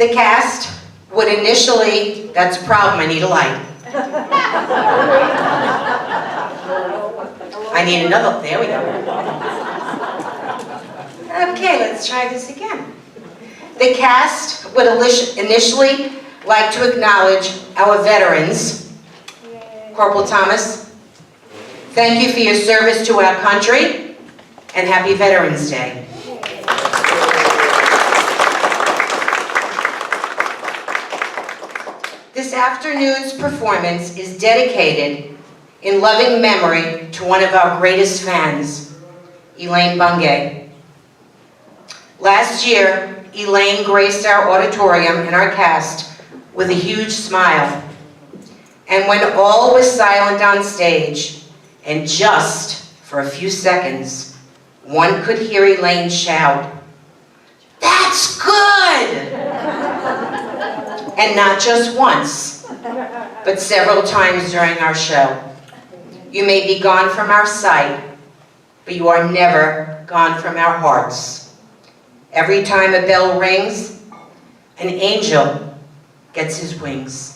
The cast would initially, that's a problem, I need a light. I need another, there we go. Okay, let's try this again. The cast would initially like to acknowledge our veterans. Corporal Thomas, thank you for your service to our country, and happy Veterans Day. This afternoon's performance is dedicated in loving memory to one of our greatest fans, Elaine Bungay. Last year, Elaine graced our auditorium and our cast with a huge smile. And when all was silent on stage, and just for a few seconds, one could hear Elaine shout, "That's good!" And not just once, but several times during our show. You may be gone from our sight, but you are never gone from our hearts. Every time a bell rings, an angel gets his wings.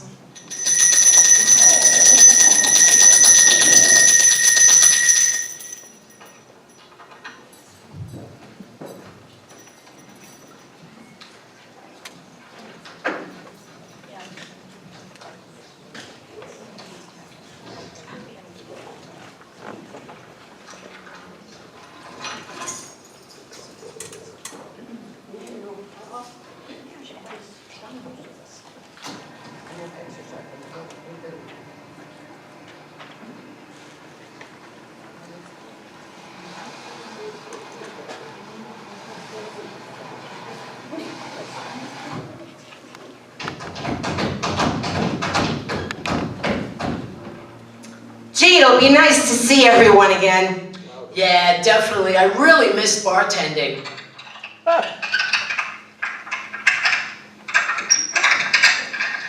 Gee, it'll be nice to see everyone again. Yeah, definitely. I really miss bartending.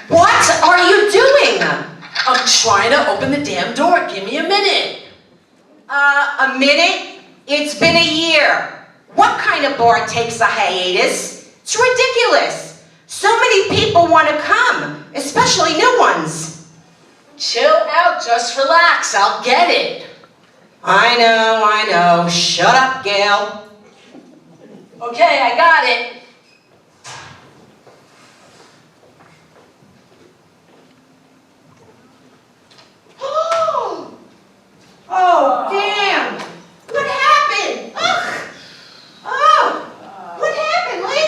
What are you doing? I'm trying to open the damn door. Give me a minute. A minute? It's been a year. What kind of bar takes a hiatus? It's ridiculous. So many people want to come, especially new ones. Chill out, just relax. I'll get it. I know. Shut up, Gail. Okay, I got it. Oh, damn! What happened? Ugh! Oh! What happened, Lee?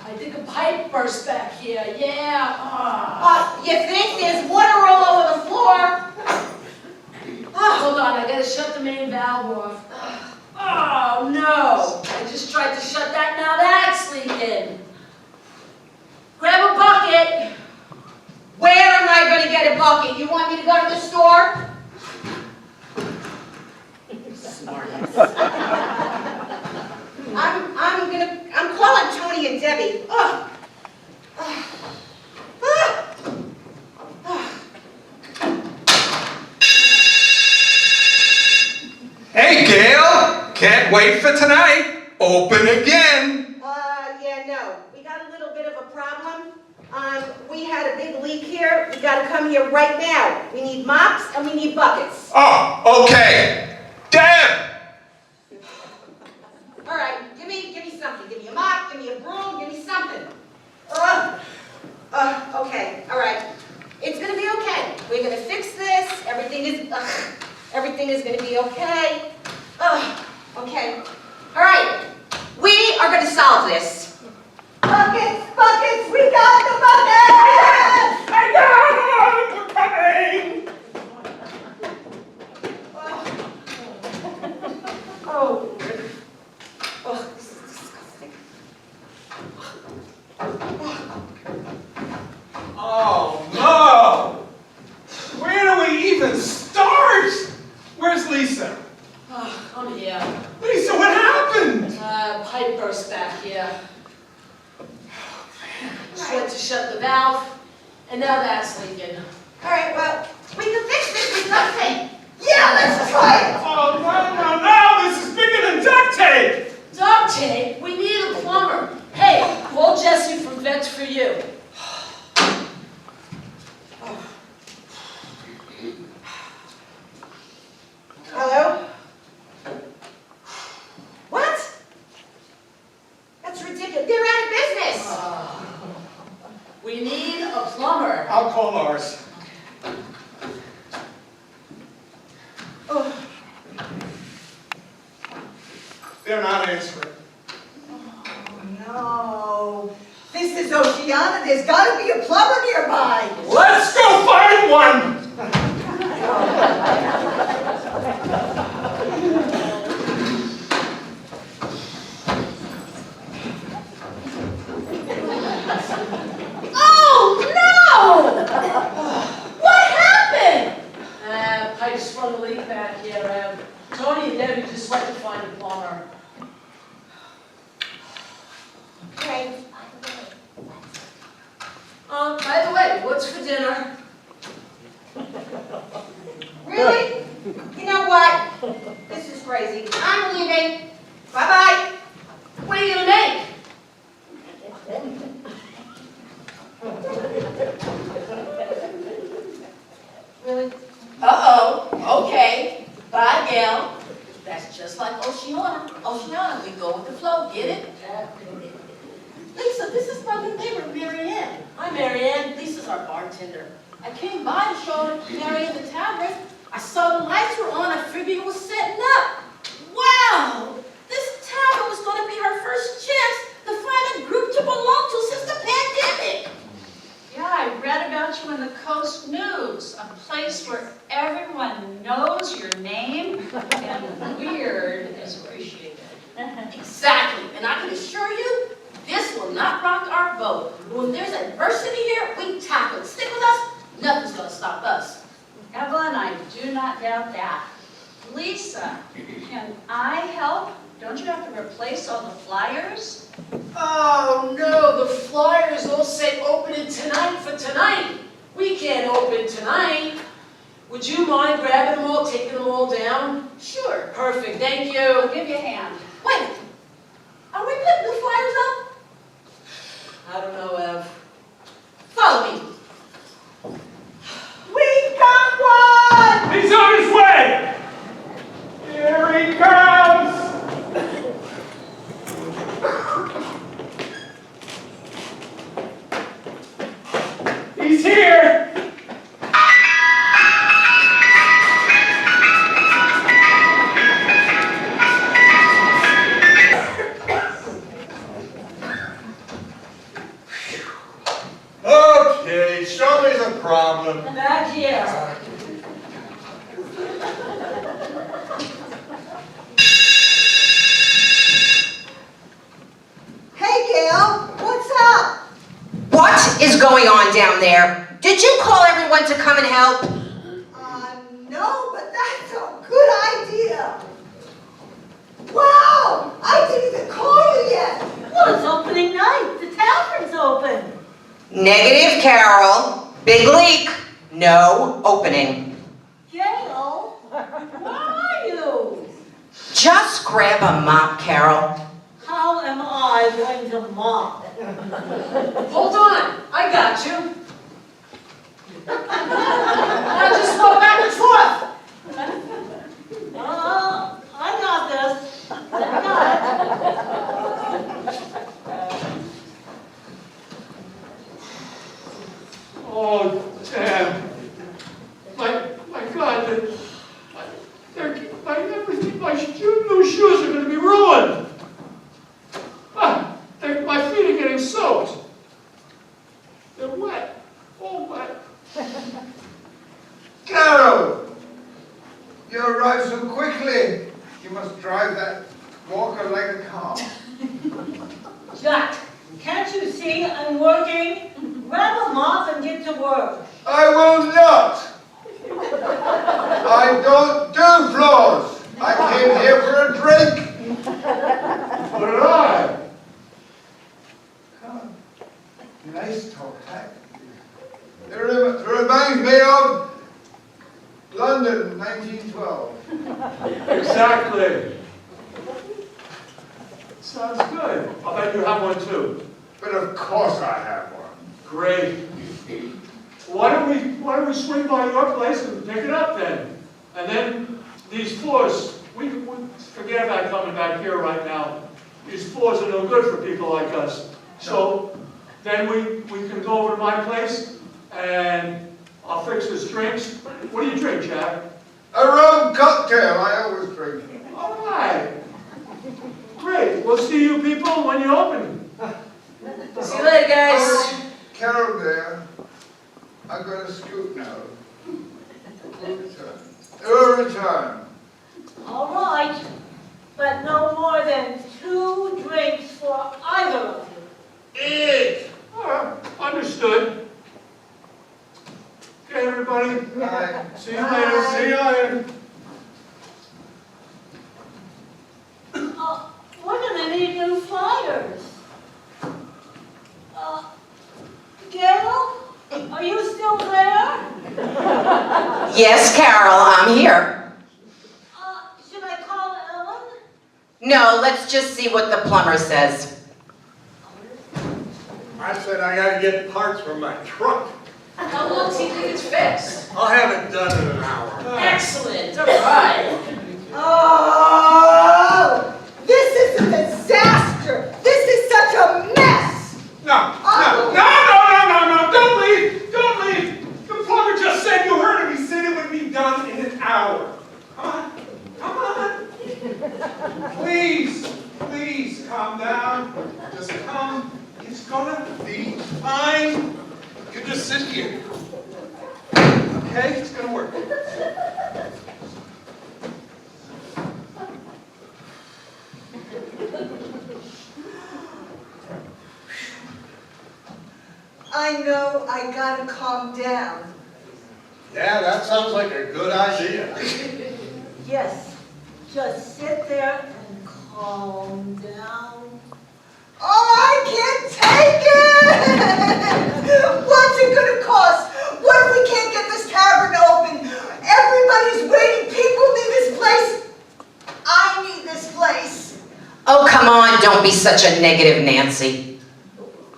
I think a pipe burst back here. Yeah. You think there's water all over the floor? Hold on, I gotta shut the main valve off. Oh no! I just tried to shut that, now that's leaking. Grab a bucket. Where am I going to get a bucket? You want me to go to the store? Smart. I'm calling Tony and Debbie. Ugh. Hey, Gail! Can't wait for tonight. Open again. Yeah, no. We got a little bit of a problem. We had a big leak here. We got to come here right now. We need mops and we need buckets. Oh, okay. Deb! All right, give me something. Give me a mop, give me a broom, give me something. Okay, all right. It's gonna be okay. We're gonna fix this. Everything is gonna be okay. Okay. All right. We are gonna solve this. Buckets! We got the buckets! I got it! This is disgusting. Oh, no! Where do we even start? Where's Lisa? I'm here. Lisa, what happened? Pipe burst back here. Just went to shut the valve, and now that's leaking. All right, well, we can fix this with duct tape. Yeah, let's try it. Oh, no, this is bigger than duct tape! Duct tape? We need a plumber. Hey, call Jesse from Vets for You. I'll call Lars. They're not answering. No. This is Oceana. There's got to be a plumber nearby. Let's go find one! Oh, no! What happened? Pipe sprung a leak back here. Tony and Debbie just went to find a plumber. Okay. By the way, what's for dinner? Really? You know what? This is crazy. I'm leaving. Bye-bye. What are you gonna make? Really? Uh-oh, okay. Bye, Gail. That's just like Oceana. Oceana, we go with the flow, get it? Lisa, this is my new neighbor, Mary Ann. Hi, Mary Ann. Lisa's our bartender. I came by to show Mary Ann the tavern. I saw the lights were on. I figured it was setting up. Wow! This tavern was going to be her first chance to find a group to belong to since the pandemic. Yeah, I read about you in the Coast News, a place where everyone knows your name and weird is appreciated. Exactly, and I can assure you, this will not rock our boat. When there's adversity here, we tackle it. Stick with us, nothing's gonna stop us. Evelyn, I do not doubt that. Lisa, can I help? Don't you have to replace all the flyers? Oh no, the flyers all say opening tonight for tonight. We can't open tonight. Would you mind grabbing them all, taking them all down? Sure. Perfect, thank I'll you. give you a hand. Wait, are we putting new flyers up? I don't know, Ev. Follow me. We got one! He's on his way! Here he comes! He's here! Okay, show me the problem. Back here. Hey, Gail. What's up? What is going on down there? Did you call everyone to come and help? No, but that's a good idea. Wow! I didn't even call you yet. Well, it's opening night. The tavern's open. Negative, Carol. Big leak. No opening. Gail, where are you? Just grab a mop, Carol. How am I going to mop? Hold on, I got you. Now just walk back and forth. I got this. I got Oh, damn. My God, everything, new shoes are going to be ruined. My feet are getting soaked. They're wet, all wet. Carol! You arrived so quickly. You must drive that walker like a car. Jack, can't you see I'm working? Grab a mop and get to work. I will not! I don't do floors! I came here for a drink! So did I. Nice talk, huh? It reminds me of London, 1912. Exactly. Sounds good. I'll bet you have one too. But of course I have one. Great. Why don't we swing by your place and pick it up then? And then these floors, we forget about coming back here right now. These floors are no good for people like us. So then we can go over to my place and I'll fix his drinks. What do you drink, Jack? A rum cocktail, I always drink. All right. Great. We'll see you people when you open. See you later, guys. Carol there, I've got to scoot now. We'll return. All right, but no more than 2 drinks for either of you. Understood. Okay, everybody. Bye. See you later. See you later. We're gonna need new flyers. Gail, are you still there? Yes, Carol, I'm here. Should I call Ellen? No, let's just see what the plumber says. I said I gotta get parts for my truck. How long do you think it's fixed? I'll have it done in an hour. Excellent, all right. Oh, this is a disaster. This is such a mess. No, don't leave, don't leave. The plumber just said you heard him. He said it would be done in an hour. Come on. Please calm down. Just come. It's gonna be fine. You just sit here. Okay, it's gonna work. I know I gotta calm down. Yeah, that sounds like a good idea. Yes, just sit there and calm down. Oh, I can't take it! What's it gonna cost? What if we can't get this tavern open? Everybody's waiting. People need this place. I need this place. Oh, come on, don't be such a negative Nancy.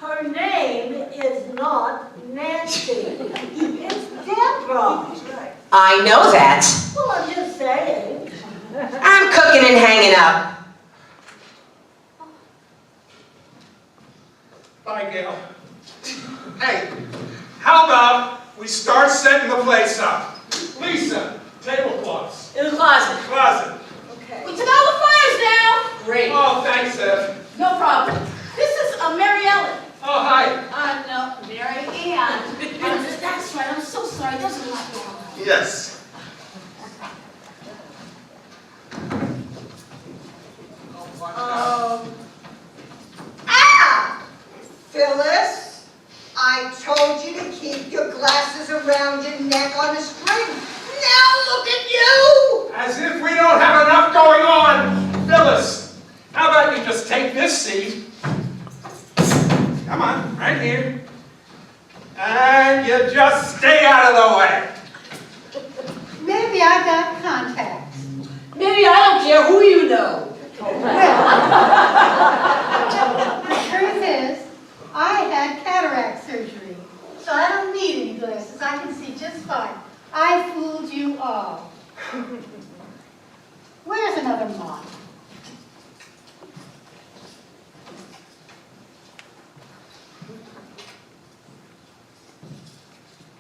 Her name is not Nancy. It's Deborah. I know that. Well, I'm just saying. I'm cooking and hanging up. Bye, Gail. Hey, how about we start setting the place up? Lisa, tablecloths. In the closet. Closet. Okay. We took all the fires down. Great. Oh, thanks, Ev. No problem. This is Mary Ellen. Oh, hi. No, Mary Ann. That's right, I'm so sorry. There's a lot going on. Yes. Phyllis, I told you to keep your glasses around your neck on a string. Now look at you! As if we don't have enough going on. Phyllis, how about you just take this seat? Come on, right here. And you just stay out of the way. Maybe I got contacts. Maybe I don't care who you know. The truth is, I had cataract surgery, so I don't need any glasses. I can see just fine. I fooled you all. Where's another mop?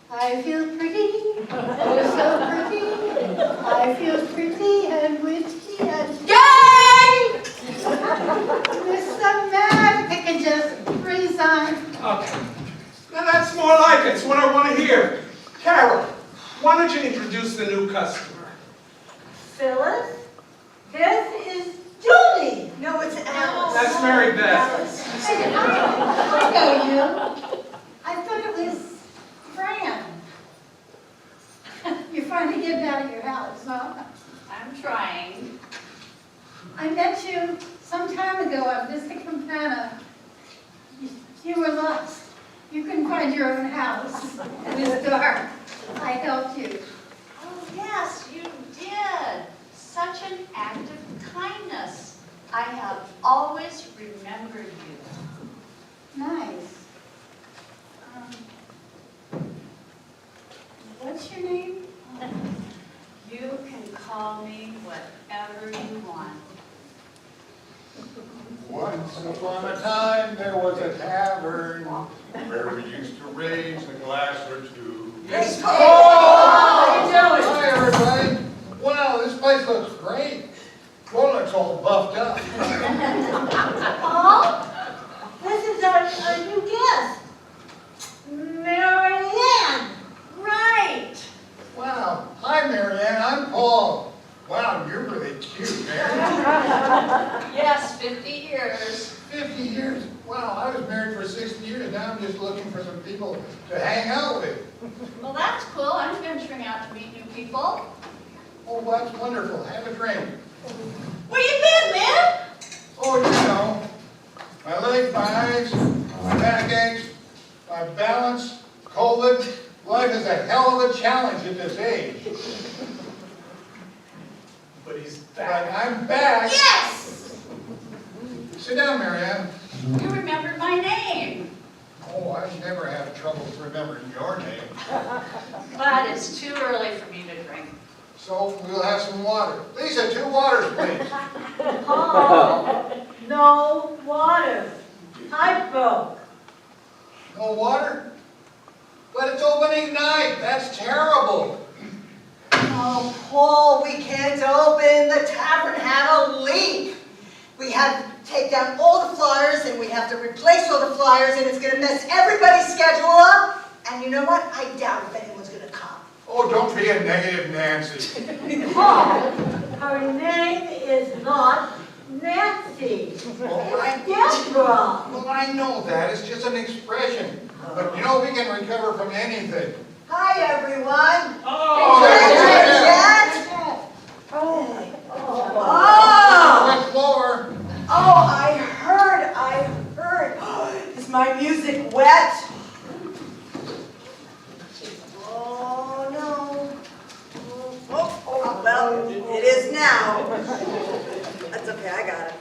I feel pretty, oh so pretty. I feel pretty and witty and Yay! there's some magic that can just freeze on. Okay. Now that's more like it. It's what I want to hear. Carol, why don't you introduce the new customer? Phyllis, this is Julie. No, it's Alice. That's Mary Beth. I know you. I thought it was Fran. You're finally getting out of your house, huh? I'm trying. I met you some time ago at Vista Campana. You were lost. You couldn't find your own house. It was dark. I helped you. Oh, yes, you did. Such an act of kindness. I have always remembered you. Nice. What's your name? You can call me whatever you want. Once upon a time there was a tavern where we used to raise a glass or two. Yes. How you doing? Hi, everybody. Wow, this place looks great. Well, looks all buffed up. Oh, this is our new guest, Mary Ann. Right. Wow. Hi, Marianne. I'm Paul. Wow, you're really cute, man. Yes, 50 years. 50 years. Wow, I was married for 60 years. Now I'm just looking for some people to hang out with. Well, that's cool. I'm venturing out to meet new people. Oh, that's wonderful. Have a drink. Where you been, man? Oh, you know, my legs, my eyes, my backaches, my balance, COVID. Life is a hell of a challenge at this age. But he's But back. I'm back. Yes! Sit down, Marianne. You remembered my name. Oh, I never have trouble remembering your name. But it's too early for me to drink. So we'll have some water. Lisa, 2 waters, please. Oh, no water. Pipe broke. No water? But it's opening night. That's terrible. Oh, Paul, we can't open. The tavern had a leak. We had to take down all the flyers, and we have to replace all the flyers, and it's going to mess everybody's schedule up. And you know what? I doubt if anyone's going to come. Oh, don't be a negative Nancy. Paul, her name is not Nancy. Oh, It's Deborah. Well, I know that. It's just an expression. But you know, we can recover from anything. Hi, everyone. Oh, Jet? Oh. Oh! Wet floor. Oh, I heard. Is my music wet? Oh, no. Oh, well, it is now. That's okay, I got it.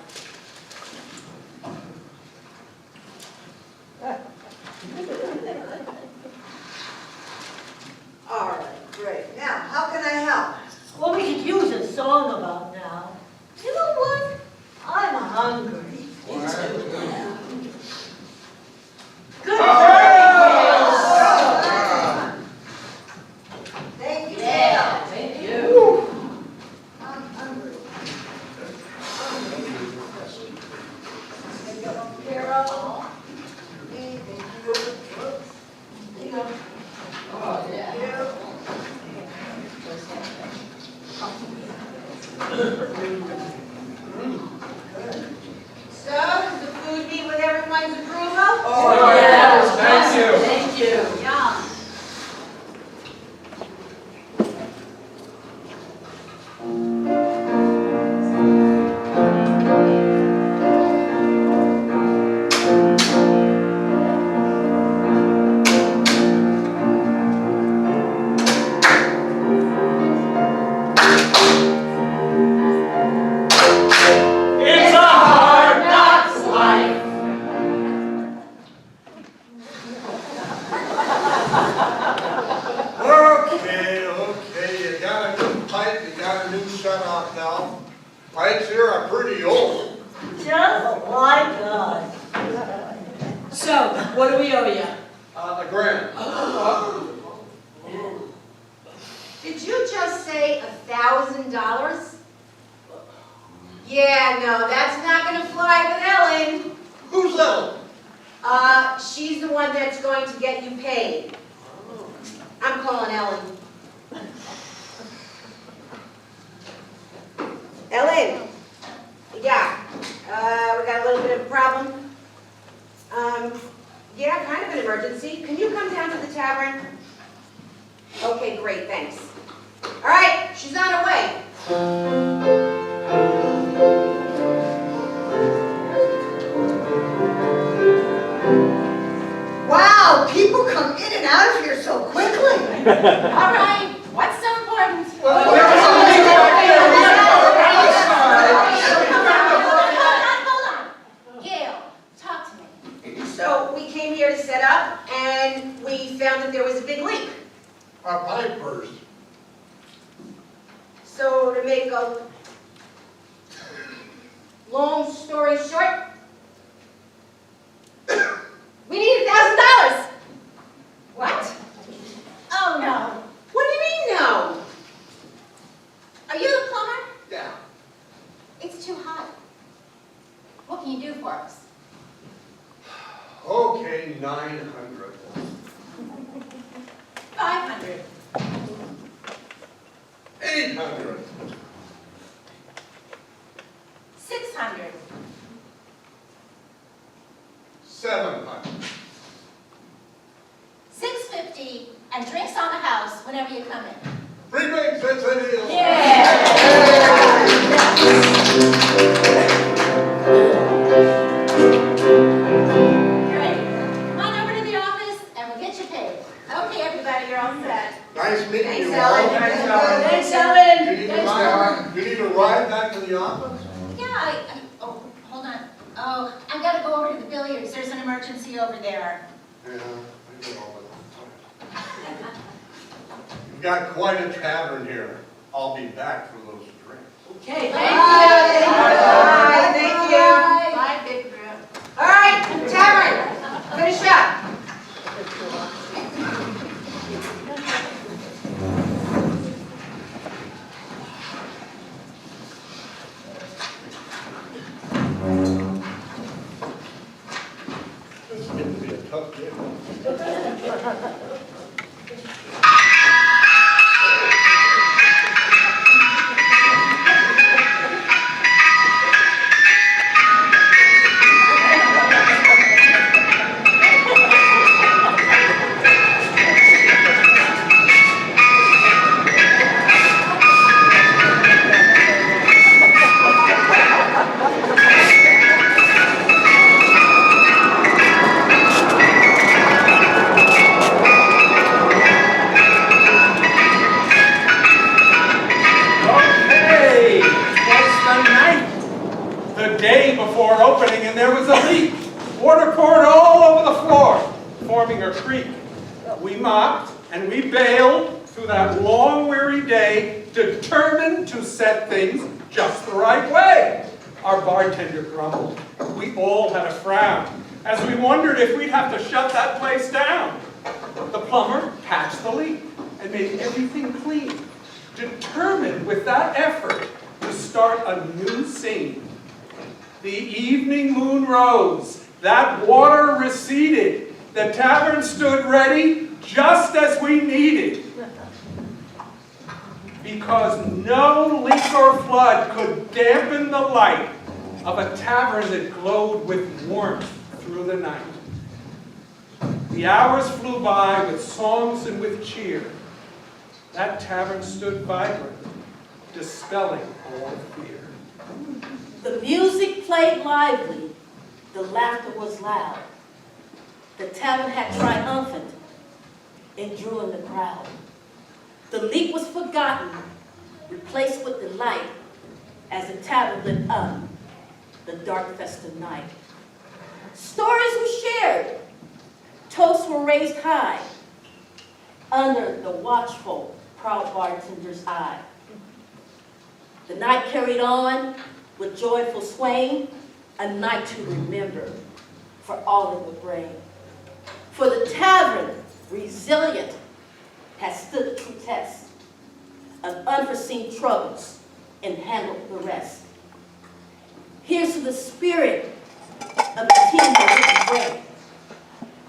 All right, great. Now, how can I help? Well, we could use a song about now. You know what? I'm hungry. Good morning, Thank you. Yeah, thank you. I'm hungry. Carol. Thank you. There you go. Oh, yeah. Thank you. So, does the food meet with everyone's approval? Oh, yes, thank you. Thank you. Yum. It's a hard knocks life. Okay, you got a new pipe, you got a new shut-off valve. Pipes here are pretty old. just like us. So, what do we owe you? $1,000. Did you just say $1,000? Yeah, no, that's not gonna fly with Ellen. Who's Ellen? She's the one that's going to get you paid. I'm calling Ellen. Ellen, yeah, we got a little bit of a problem. Yeah, kind of an emergency. Can you come down to the tavern? Okay, great, thanks. All right, she's on her way. Wow, people come in and out of here so quickly. All right, what's so important? Hold on. Gail, talk to me. So we came here to set up, and we found that there was a big leak. A pipe burst. So to make a long story short, we need $1,000. can you do for us? Okay, 900. 500. 800. 600. 700. 650, and drinks on the house whenever you come in. Free drinks, that's a deal. Great. Come on over to the office and we'll get you paid. Okay, everybody, you're all set. Nice meeting Thanks, you Ellen. all. Thanks, Ellen. Thanks, Ellen. Do you need a ride back to the office? Yeah, oh, hold on. Oh, I gotta go over to the billiards. There's an emergency over there. Yeah, I get all that. You've got quite a tavern here. I'll be back for those drinks. Okay, Bye, thank you. Bye, big girl. All right, Tavern, finish up. This is going to be a tough day. Okay, what's the night? The day before opening, and there was a leak. Water poured all over the floor, forming a creek. We mopped and we bailed through that long, weary day, determined to set things just the right way. Our bartender grumbled. We all had a frown as we wondered if we'd have to shut that place down. The plumber patched the leak and made everything clean, determined with that effort to start a new scene. The evening moon rose, that water receded, the tavern stood ready just as we needed. Because no leak or flood could dampen the light of a tavern that glowed with warmth through the night. The hours flew by with songs and with cheer. That tavern stood vibrant, dispelling all fear. The music played lively, the laughter was loud. The tavern had triumphant and drew in the crowd. The leak was forgotten, replaced with the light as the tavern lit up the dark festive night. Stories were shared, toasts were raised high under the watchful, proud bartender's eye. The night carried on with joyful swaying, a night to remember for all it would bring. For the tavern, resilient, has stood the true test of unforeseen troubles and handled the rest. Here's to the spirit of the team that we bring.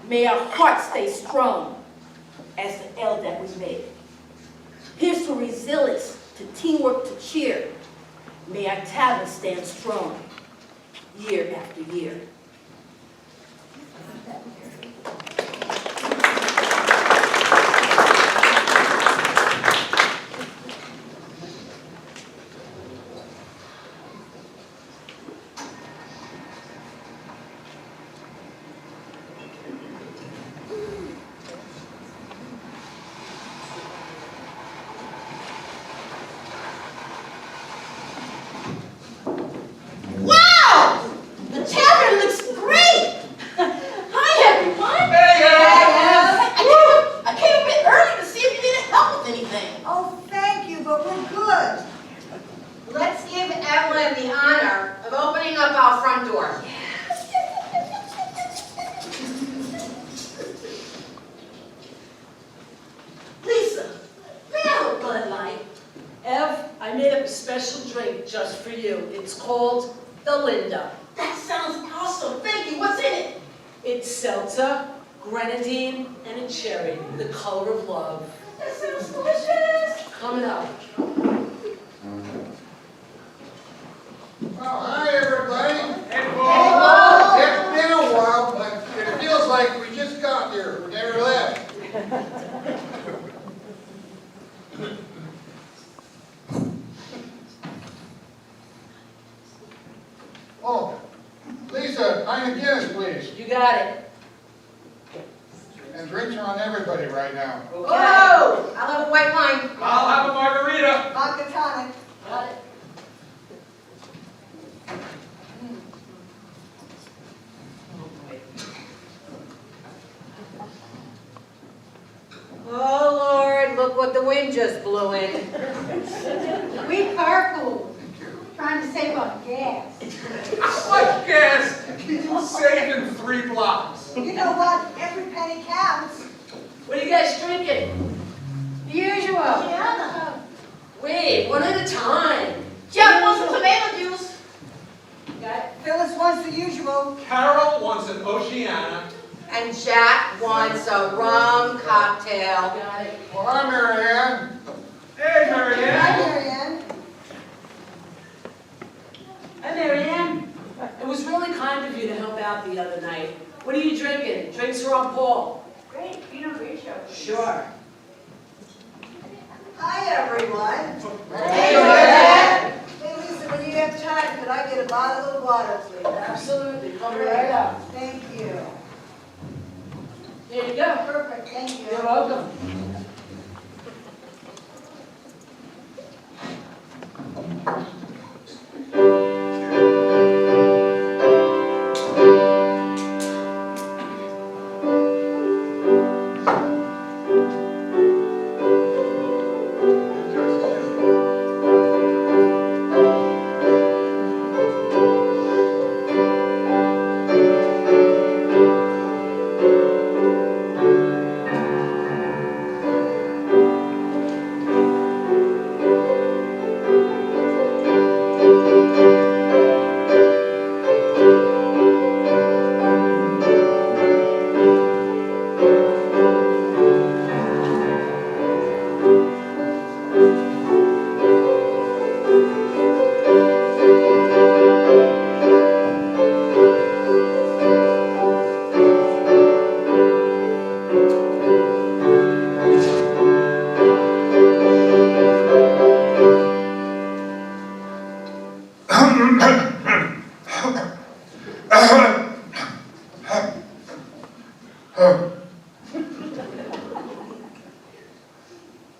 May our hearts stay strong as the L that we made. Here's to resilience, to teamwork, to cheer. May our tavern stand strong year after year. Wow! The tavern looks great! Hi, everyone! I came a bit early to see if you needed help with anything. Oh, thank you, but we're good. Let's give Evelyn the honor of opening up our front door. Lisa, may I have a Bud Light? Ev, I made up a special drink just for you. It's called the Linda. That sounds It's seltzer, grenadine, and a cherry, the color of love. That sounds delicious. Coming up. Well, hi, everybody. Hey, Paul. It's been a while, but it feels like we just got here. We never left. Oh, Lisa, pint of Guinness, please. You got it. And drinks are on everybody right now. Whoa! I'll have a white wine. I'll have a margarita. Vodka tonic. Got it. Oh, Lord, look what the wind just blew in. We carpool, trying to save on gas. How much gas? Saving 3 blocks. You know what? Every penny counts. What are you guys drinking? The usual. Yeah. Wait, one at a time. Jeff wants some tomato juice. Got it? Phyllis wants the usual. Carol wants an Oceana. And Jack wants a rum cocktail. Got it. Well, hi, Mary Ann. Hey, Marianne. Hi, Marianne. Hi, Marianne. It was really kind of you to help out the other night. What are you drinking? Drinks are on Paul. Great, Pinot Grigio. Sure. Hi, everyone. Hey, Marianne. Hey, Lisa, when you have time, could I get a bottle of water, please? Absolutely. Coming right up. Thank you. Here you go. Perfect, thank you. You're welcome.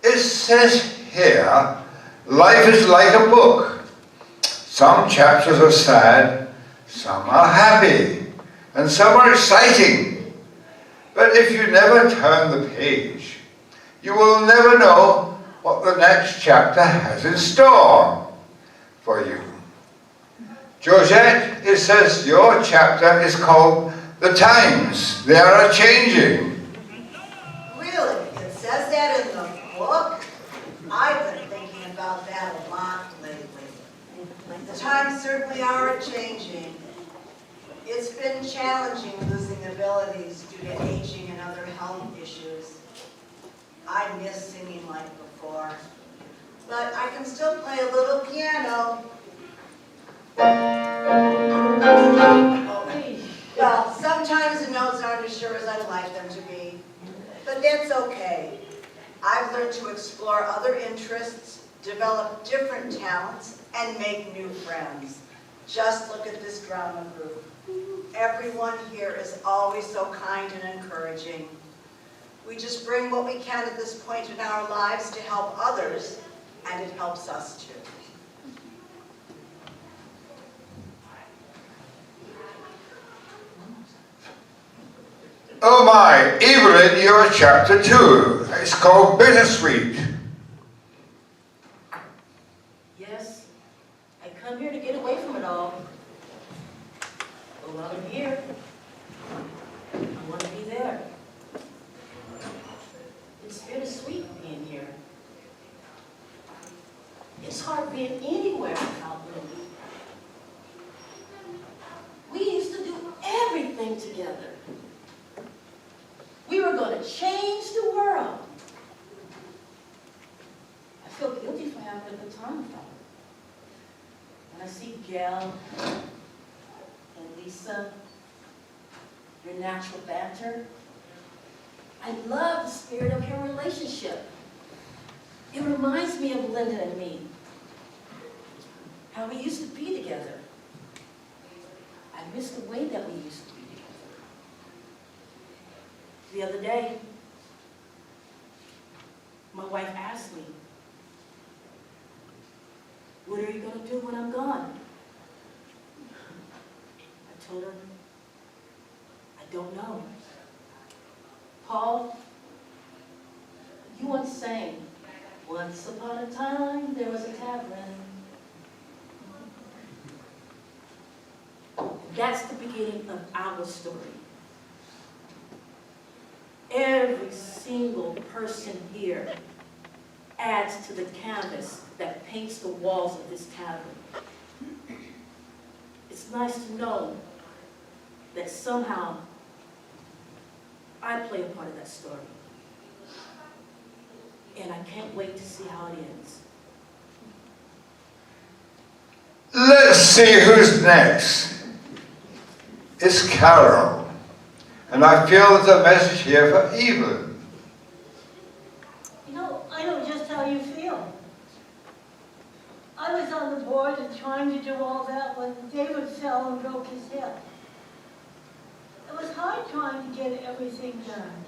It says here, life is like a book. Some chapters are sad, some are happy, and some are exciting. But if you never turn the page, you will never know what the next chapter has in store for you. Georgette, it says your chapter is called The Times. They are changing. Really? It says that in the book? I've been thinking about that a lot lately. The times certainly are changing. It's been challenging losing abilities due to aging and other health issues. I miss singing like before, but I can still play a little piano. Well, sometimes the notes aren't as sure as I'd like them to be, but that's okay. I've learned to explore other interests, develop different talents, and make new friends. Just look at this drama group. Everyone here is always so kind and encouraging. We just bring what we can at this point in our lives to help others, and it helps us too. Oh my, Evelyn, you're chapter 2. It's called Bittersweet. Yes, I come here to get away from it all. But while I'm here, I want to be there. It's bittersweet being here. It's hard being anywhere without Lily. We used to do everything thing together. We were going to change the world. I feel guilty for having a good time with them. When I see Gail and Lisa, your natural banter, I love the spirit of your relationship. It reminds me of Linda and me, how we used to be together. I miss the way that we used to be together. The other day, my wife asked me, "What are you going to do when I'm gone?" I told her, "I don't know." Paul, you once sang, "Once upon a time there was a tavern." That's the beginning of our story. Every single person here adds to the canvas that paints the walls of this tavern. It's nice to know that somehow I play a part of that story. And I can't wait to see how it ends. Let's see who's next. It's Carol. And I feel there's a message here for Evelyn. You know, I know just how you feel. I was on the board and trying to do all that when David fell and broke his hip. It was hard trying to get everything done.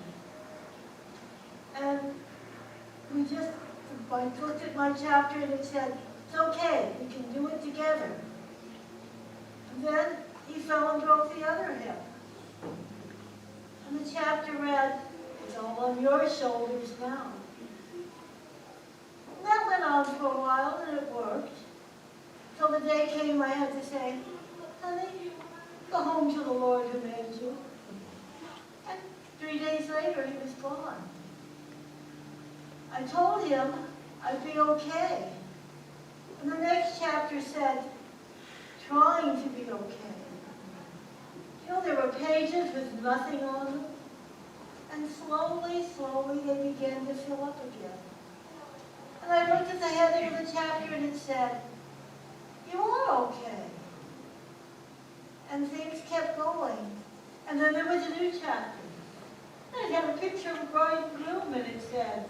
And I looked at my chapter and it said, "It's okay, we can do it together." And then he fell and broke the other hip. And the chapter read, "It's all on your shoulders now." And that went on for a while and it worked. Till the day came I had to say, "Honey, go home to the Lord who made you." And 3 days later he was gone. I told him I'd be okay. And the next chapter said, "Trying to be okay." You know, there were pages with nothing on them. And slowly, slowly, they began to fill up again. And I looked at the heading of the chapter and it said, "You are okay." And things kept going. And then there was a new chapter. And it had a picture of bride and groom and it said,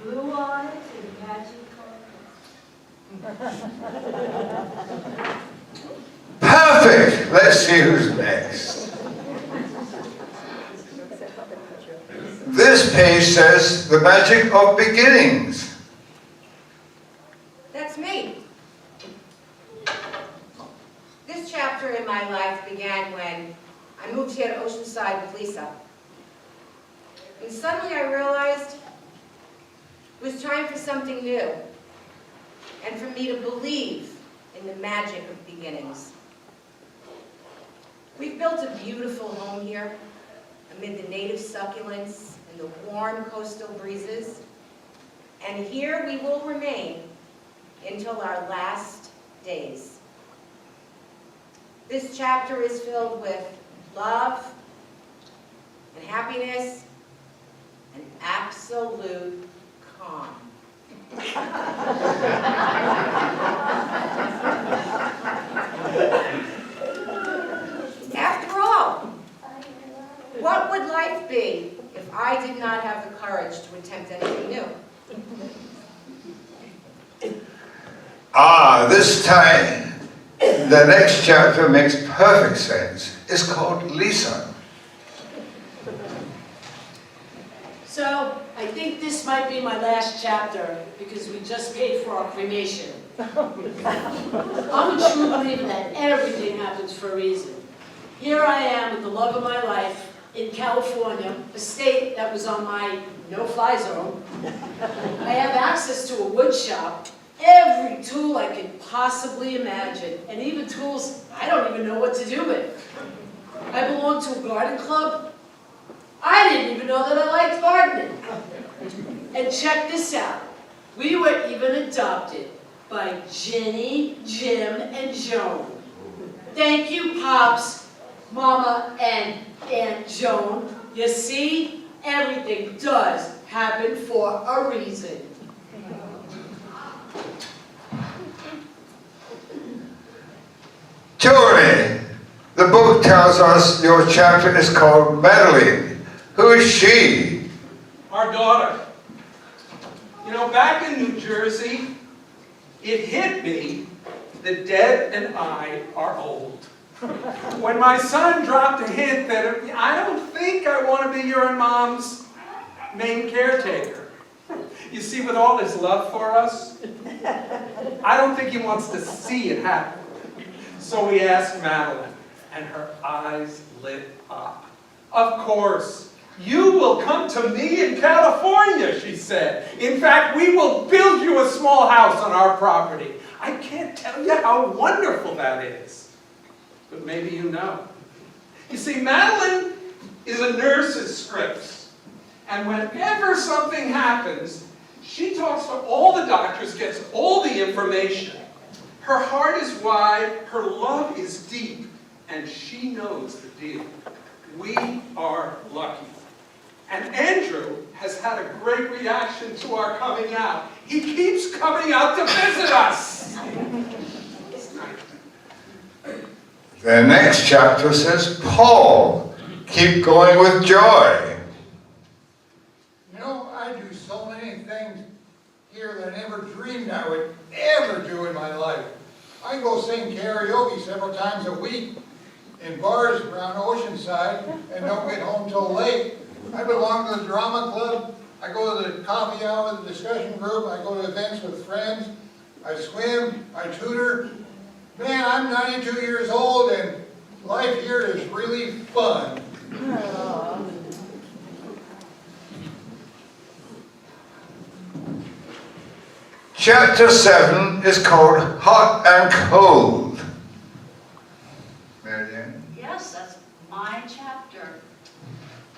"Blue eyes and magic carpets." Perfect! Let's see who's next. This page says the magic of beginnings. That's me. This chapter in my life began when I moved here to Oceanside with Lisa. And suddenly I realized it was time for something new, and for me to believe in the magic of beginnings. We've built a beautiful home here, amid the native succulents and the warm coastal breezes, and here we will remain until our last days. This chapter is filled with love and happiness and absolute calm. After all, what would life be if I did not have the courage to attempt anything new? This time, the next chapter makes perfect sense. It's called Lisa. So, I think this might be my last chapter because we just paid for our cremation. I'm a true believer that everything happens for a reason. Here I am with the love of my life in California, a state that was on my no-fly zone. I have access to a wood shop, every tool I could possibly imagine, and even tools I don't even know what to do with. I belong to a garden club. I didn't even know that I liked gardening. And check this out. We were even adopted by Jenny, Jim, and Joan. Thank you, Pops. Mama and Aunt Joan. You see, everything does happen for a reason. Tony, the book tells us your chapter is called Madeline. Who is she? Our daughter. You know, back in New Jersey, it hit me that Deb and I are old. When my son dropped a hint that I don't think I want to be your and Mom's main caretaker. You see, with all his love for us, I don't think he wants to see it happen. So we asked Madeline, and her eyes lit up. Of course, you will come to me in California, she said. In fact, we will build you a small house on our property. I can't tell you how wonderful that is. But maybe you know. You see, Madeline is a nurse's scripts. And whenever something happens, she talks to all the doctors, gets all the information. Her heart is wide, her love is deep, and she knows the deal. We are lucky. And Andrew has had a great reaction to our coming out. He keeps coming out to visit us. The next chapter says, Paul, keep going with joy. You know, I do so many things here that I never dreamed I would ever do in my life. I go sing karaoke several times a week in bars around Oceanside and don't get home till late. I belong to the drama club. I go to the coffee hour, the discussion group. I go to events with friends. I swim. I tutor. Man, I'm 92 years old and life here is really fun. Chapter 7 is called Hot and Cold. Marianne? Yes, that's my chapter.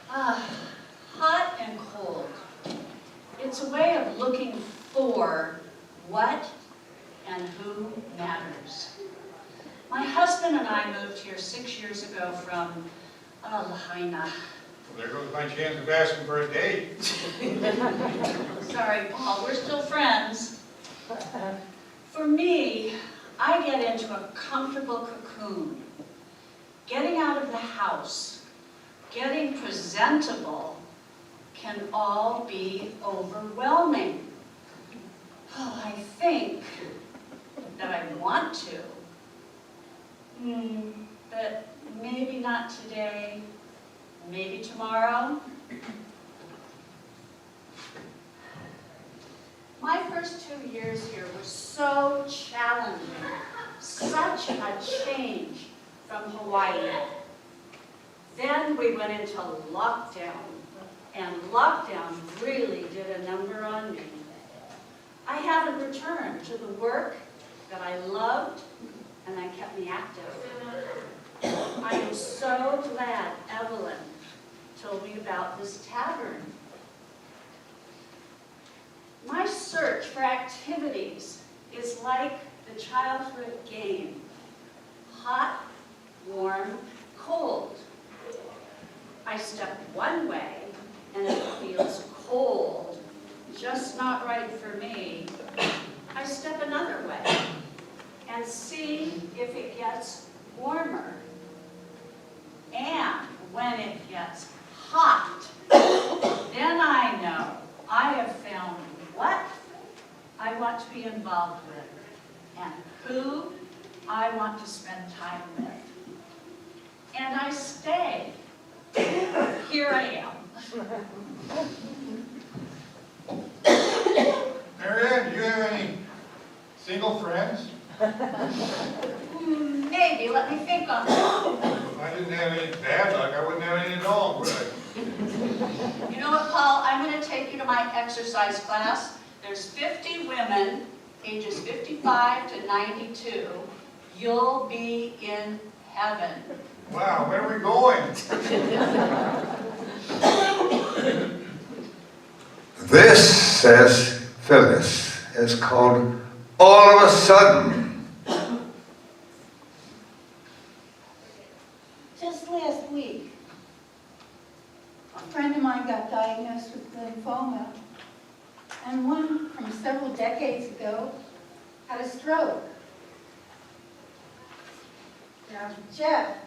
Hot and cold. It's a way of looking for what and who matters. My husband and I moved here 6 years ago from Lahaina. Well, there goes my chance of asking for a date. Sorry, Paul, we're still friends. For me, I get into a comfortable cocoon. Getting out of the house, getting presentable can all be overwhelming. Oh, I think that I want to. But maybe not today, maybe tomorrow. My first 2 years here were so challenging, such a change from Hawaii. Then we went into lockdown, and lockdown really did a number on me. I haven't returned to the work that I loved and that kept me active. I am so glad Evelyn told me about this tavern. My search for activities is like the childhood game. Hot, warm, cold. I step one way and it feels cold, just not right for me. I step another way and see if it gets warmer. And when it gets hot, then I know I have found what I want to be involved with and who I want to spend time with. And I stay. Here I am. Marianne, do you have any single friends? Maybe, let me think on that. If I didn't have any bad luck, I wouldn't have any at all, would I? You know what, Paul? I'm going to take you to my exercise class. There's 50 women, ages 55 to 92. You'll be in heaven. Wow, where are we going? This, says Phyllis, is called All of a Sudden. Just last week, a friend of mine got diagnosed with lymphoma, and one from several decades ago had a stroke. Now, Jeff,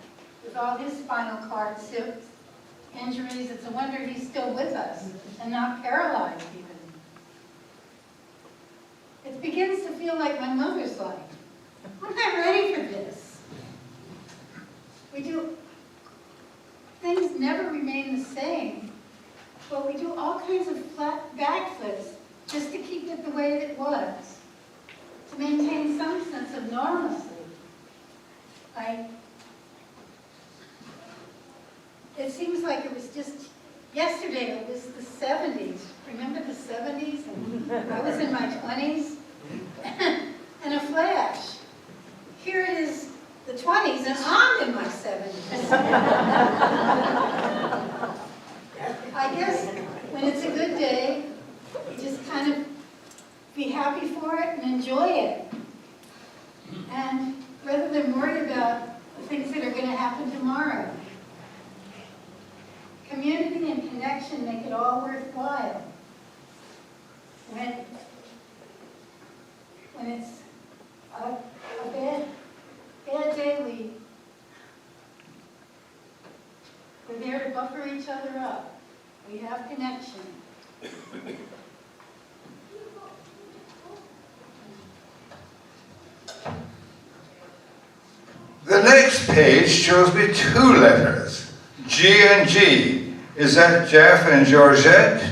with all his spinal cord injuries, it's a wonder he's still with us and not paralyzed even. It begins to feel like my mother's life. I'm not ready for this. Things never remain the same, but we do all kinds of flat backflips just to keep it the way that it was, to maintain some sense of normalcy. It seems like it was just yesterday, it was the 70s. Remember the 70s? And I was in my 20s. And a flash. Here it is, the 20s, and I'm in my 70s. I guess when it's a good day, you just kind of be happy for it and enjoy it. And rather than worry about the things that are going to happen tomorrow. Community and connection make it all worthwhile. When it's a bad day, we're there to buffer each other up. We have connection. The next page shows me 2 letters, G and G. Is that Jeff and Georgette?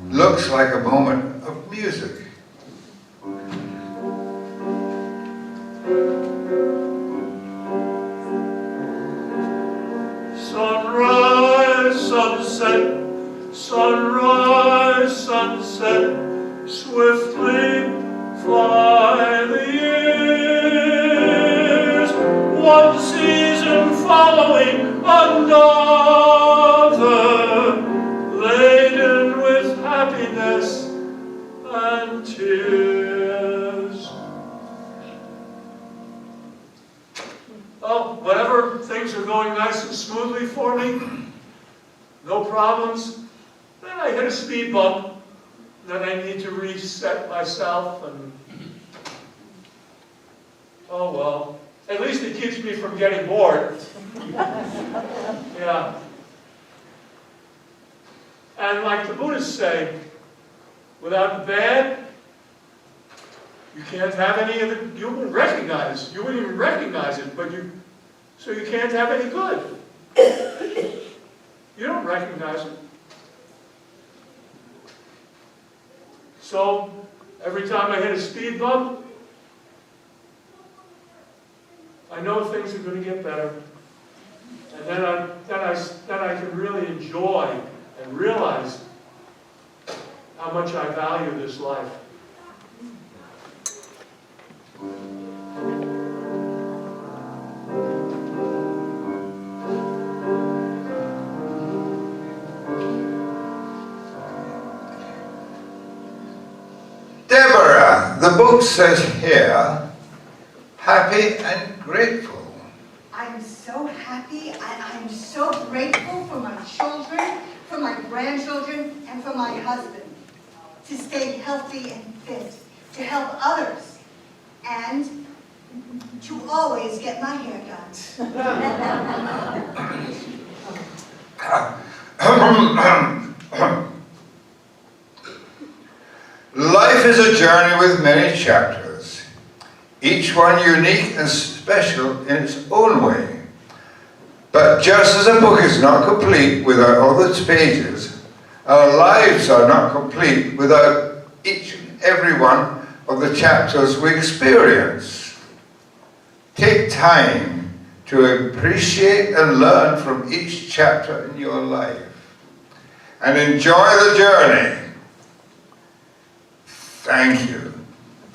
Looks like a moment of music. Sunrise, sunset, sunrise, sunset, swiftly fly the years, one season following another, laden with happiness and tears. Oh, whenever things are going nice and smoothly for me, no problems, then I hit a speed bump. Then I need to reset myself and, oh well, at least it keeps me from getting bored. Yeah. And like the Buddhists say, without the bad, you can't have any of the, you wouldn't even recognize it, but so you can't have any good. You don't recognize it. So, every time I hit a speed bump, I know things are going to get better. And then I can really enjoy and realize how much I value this life. Deborah, the book says here, happy and grateful. I'm so happy and I'm so grateful for my children, for my grandchildren, and for my husband. To stay healthy and fit, to help others, and to always get my hair done. Life is a journey with many chapters, each one unique and special in its own way. But just as a book is not complete without all its pages, our lives are not complete without each and every one of the chapters we experience. Take time to appreciate and learn from each chapter in your life, and enjoy the journey. Thank you.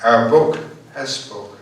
Our book has spoken.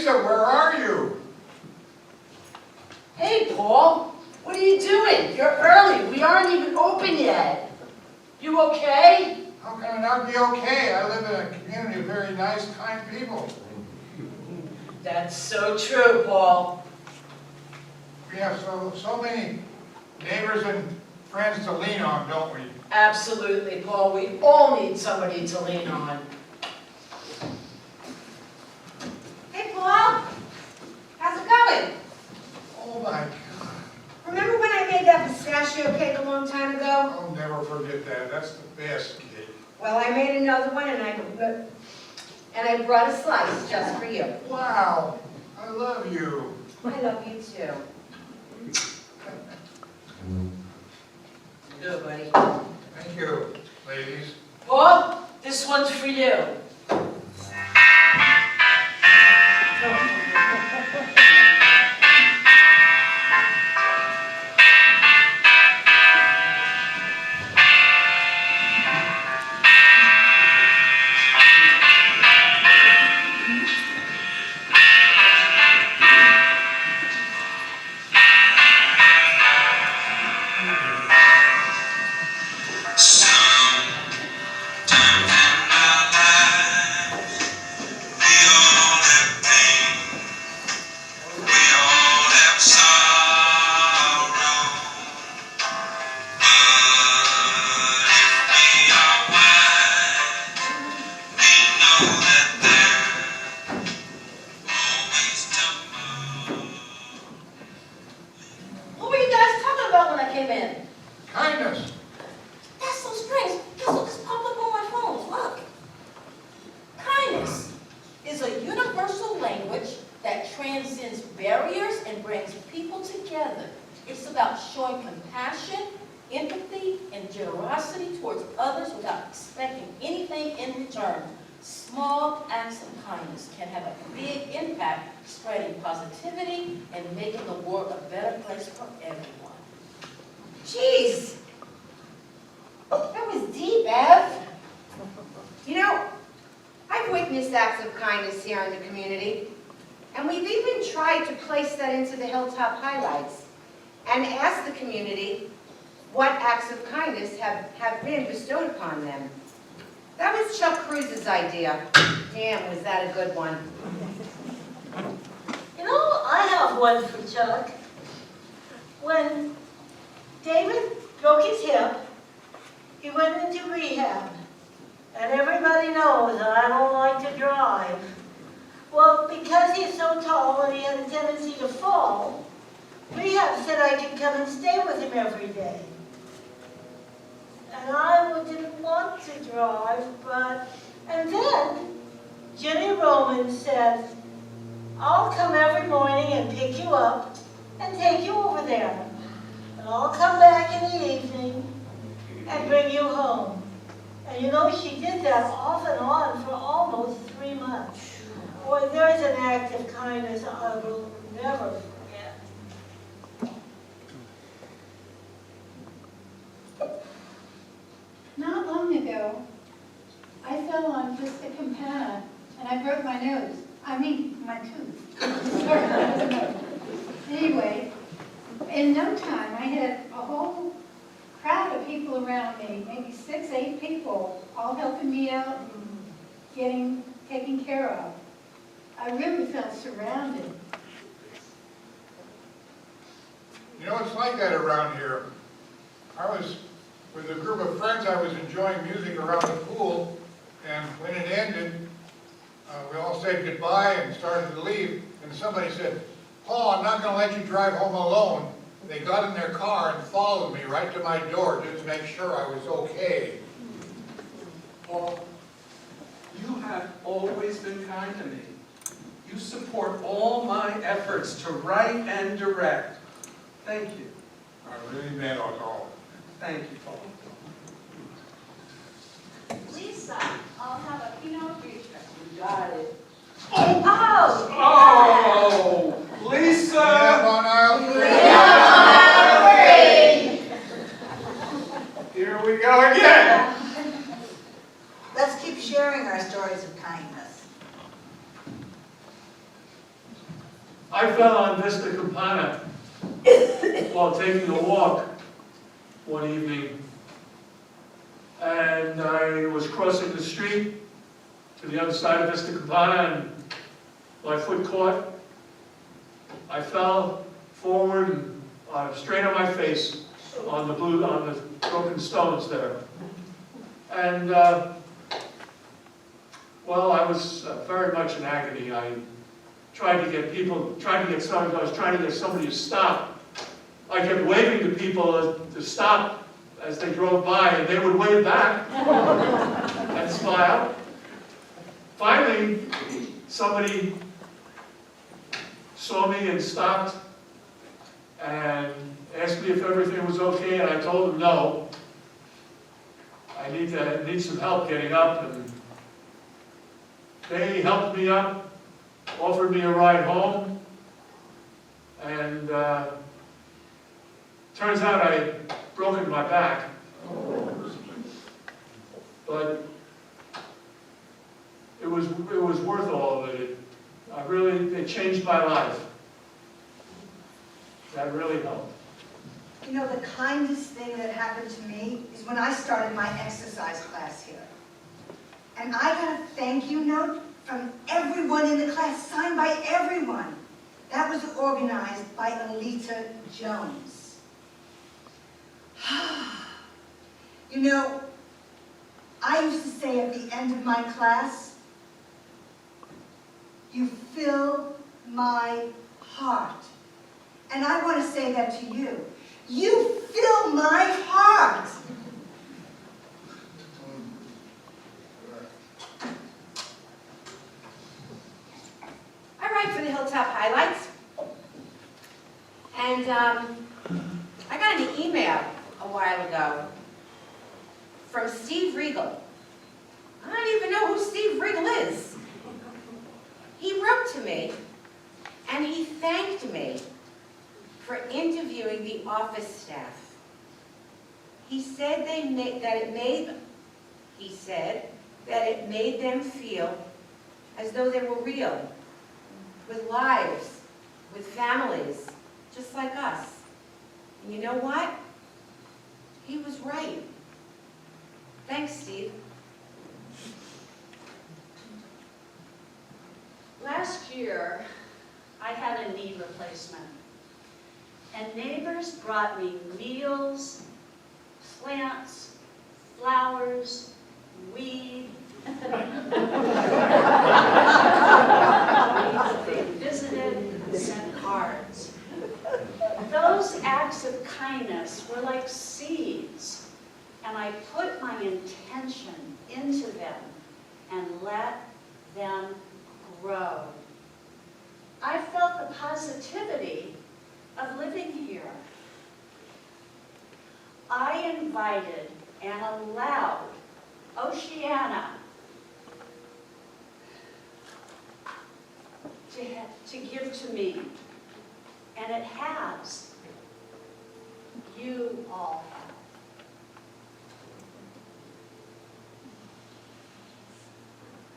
Lisa, where are you? Hey, Paul, what are you doing? You're early. We aren't even open yet. You okay? How can I not be okay? I live in a community of very nice, kind people. That's so true, Paul. We have so many neighbors and friends to lean on, don't we? Absolutely, Paul. We all need somebody to lean on. Hey, Paul. How's it going? Oh my God. Remember when I made that pistachio cake a long time ago? I'll never forget that. That's the best cake. Well, I made another one and I brought a slice just for you. Wow. I love you. I love you too. Good, buddy. Thank you, ladies. Paul, this one's for you. What were you guys talking about when I came in? Kindness. That's so strange. Guess what just popped up on my phone? Look. Kindness is a universal language that transcends barriers and brings people together. It's about showing compassion, empathy, and generosity towards others without expecting anything in return. Small acts of kindness can have a big impact, spreading positivity and making the world a better place for everyone. Jeez. That was deep, Ev. You know, I've witnessed acts of kindness here in the community, and we've even tried to place that into the Hilltop highlights and asked the community what acts of kindness have been bestowed upon them. That was Chuck Cruz's idea. Damn, was that a good one. You know, I have one for Chuck. When David broke his hip, he went into rehab. And everybody knows that I don't like to drive. Well, because he's so tall and he had a tendency to fall, rehab said I could come and stay with him every day. And I didn't want to drive, and then Jenny Roman said, I'll come every morning and pick you up and take you over there. And I'll come back in the evening and bring you home. And you know, she did that off and on for almost 3 months. Boy, there's an act of kindness I will never forget. Not long ago, I fell on Vista Campana and I broke my nose. I mean, my tooth. Anyway, in no time, I had a whole crowd of people around me, maybe 6, 8 people, all helping me out and taken care of. I really felt surrounded. You know, it's like that around here. I was with a group of friends, I was enjoying music around the pool, and when it ended, we all said goodbye and started to leave, and somebody said, Paul, I'm not going to let you drive home alone. They got in their car and followed me right to my door just to make sure I was okay. Paul, you have always been kind to me. You support all my efforts to write and direct. Thank you. I really meant it all. Thank you, Paul. Lisa, I'll have a Pinot Grigio. You got it. Oh! Oh, Lisa! Yeah, on aisle 3. Here we go again. Let's keep sharing our stories of kindness. I fell on Vista Campana while taking a walk one evening. And I was crossing the street to the other side of Vista Campana, and my foot caught. I fell forward and straight on my face on the broken stones there. And well, I was very much in agony. I tried to get somebody to stop. I kept waving to people to stop as they drove by, and they would wave back and smile. Finally, somebody saw me and stopped and asked me if everything was okay, and I told them no. I need some help getting up, and they helped me up, offered me a ride home, and turns out I had broken my back. But it was worth all of it. It changed my life. That really helped. You know, the kindest thing that happened to me is when I started my exercise class here. And I got a thank you note from everyone in the class, signed by everyone. That was organized by Alita Jones. You know, I used to say at the end of my class, you fill my heart. And I want to say that to you. You fill my heart. I write for the Hilltop Highlights, and I got an email a while ago from Steve Regal. I don't even know who Steve Regal is. He wrote to me, and he thanked me for interviewing the office staff. He said that it made them feel as though they were real, with lives, with families, just like us. And you know what? He was right. Thanks, Steve. Last year, I had a knee replacement, and neighbors brought me meals, plants, flowers, weed. They visited and sent cards. Those acts of kindness were like seeds, and I put my intention into them and let them grow. I felt the positivity of living here. I invited and allowed Oceana to give to me, and it has. You all have.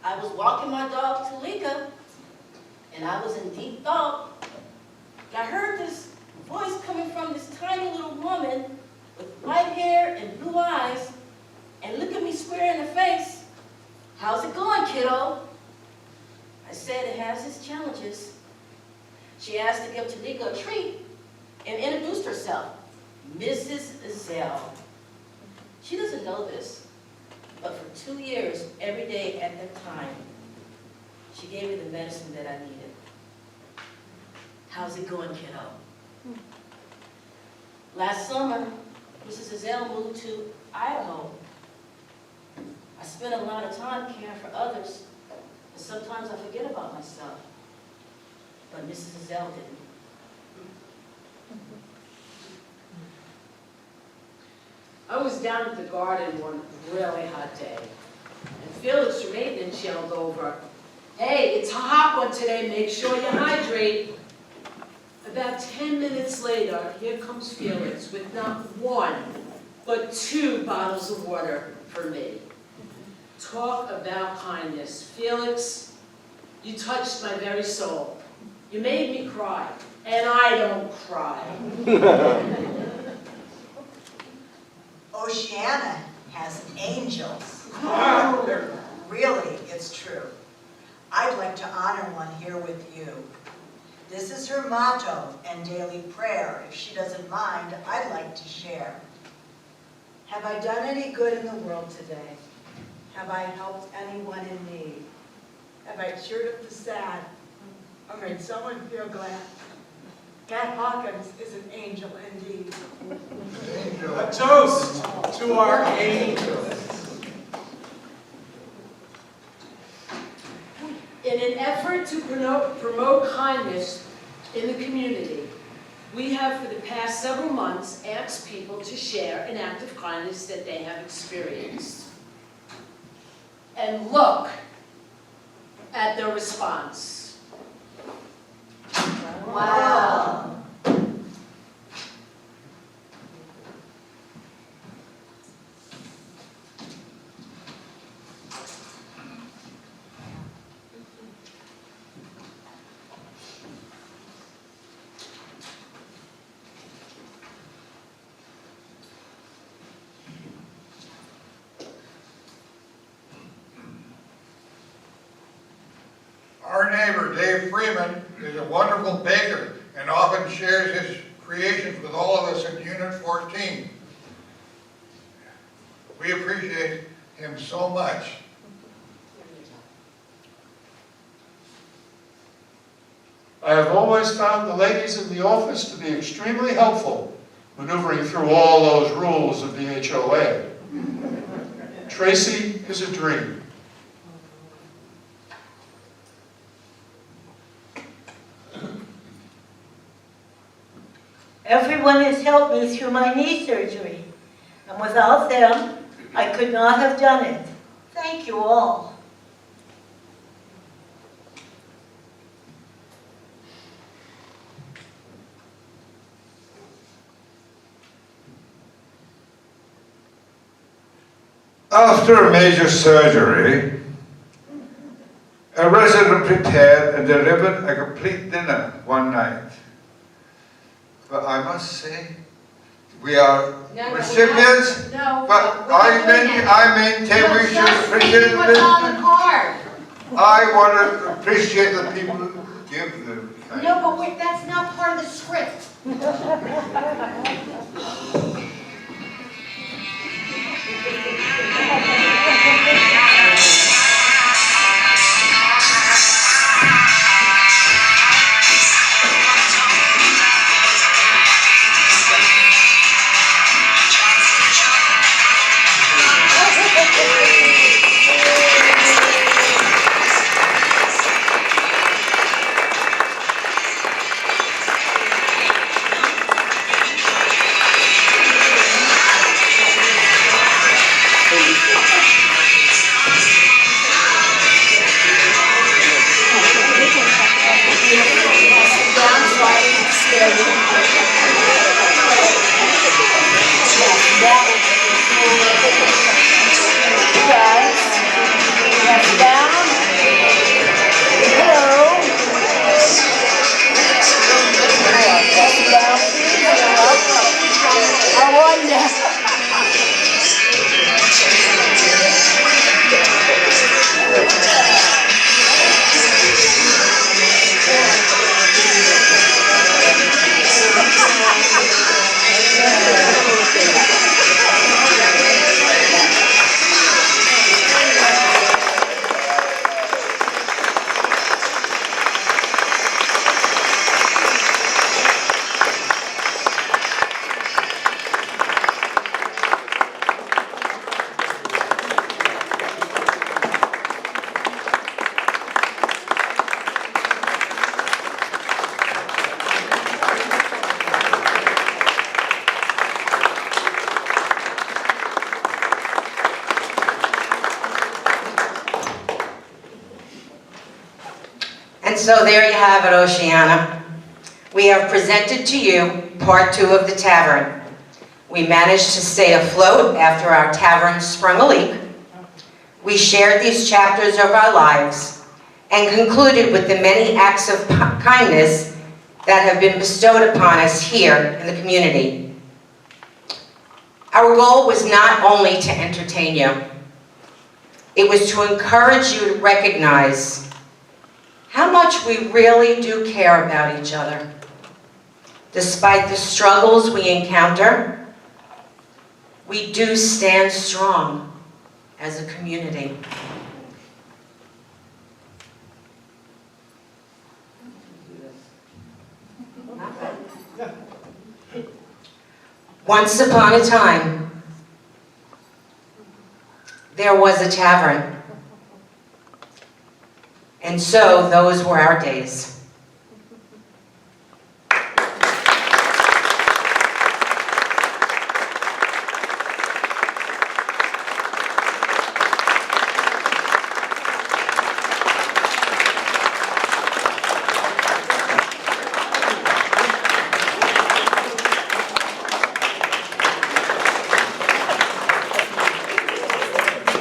I was walking my dog Talika, and I was in deep thought. I heard this voice coming from this tiny little woman with white hair and blue eyes, and looked at me square in the face. "How's it going, kiddo?" I said it has its challenges. She asked to give Talika a treat and introduced herself, Mrs. Zell. She doesn't know this, but for 2 years, every day at that time, she gave me the medicine that I needed. "How's it going, kiddo?" Last summer, Mrs. Zell moved to Idaho. I spent a lot of time caring for others, and sometimes I forget about myself. But Mrs. Zell didn't. I was down at the garden one really hot day, and Felix from maintenance yelled over, "Hey, it's a hot one today, make sure you hydrate." About 10 minutes later, here comes Felix with not one, but 2 bottles of water for me. Talk about kindness. Felix, you touched my very soul. You made me cry, and I don't cry. Oceana has angels. Really, it's true. I'd like to honor one here with you. This is her motto and daily prayer. If she doesn't mind, I'd like to share. Have I done any good in the world today? Have I helped anyone in need? Have I cheered up the sad or made someone feel glad? Cat Hawkins is an angel indeed. A toast to our angels. In an effort to promote kindness in the community, we have for the past several months asked people to share an act of kindness that they have experienced. And look at the response. Wow. Our neighbor, Dave Freeman, is a wonderful baker and often shares his creations with all of us in Unit 14. We appreciate him so much. I have always found the ladies in the office to be extremely helpful, maneuvering through all those rules of the HOA. Tracy is a dream. Everyone has helped me through my knee surgery, and without them, I could not have done it. Thank you all. After a major surgery, a resident prepared and delivered a complete dinner one night. But I must say, we are recipients, but I maintain we should appreciate the business. I want to appreciate the people who give them. No, but wait, that's not part of the script. And so there you have it, Oceana. We have presented to you part 2 of the tavern. We managed to stay afloat after our tavern sprung a leak. We shared these chapters of our lives, and concluded with the many acts of kindness that have been bestowed upon us here in the community. Our goal was not only to entertain you, it was to encourage you to recognize how much we really do care about each other. Despite the struggles we encounter, we do stand strong as a community. Once upon a time, there was a tavern. And so those were our days.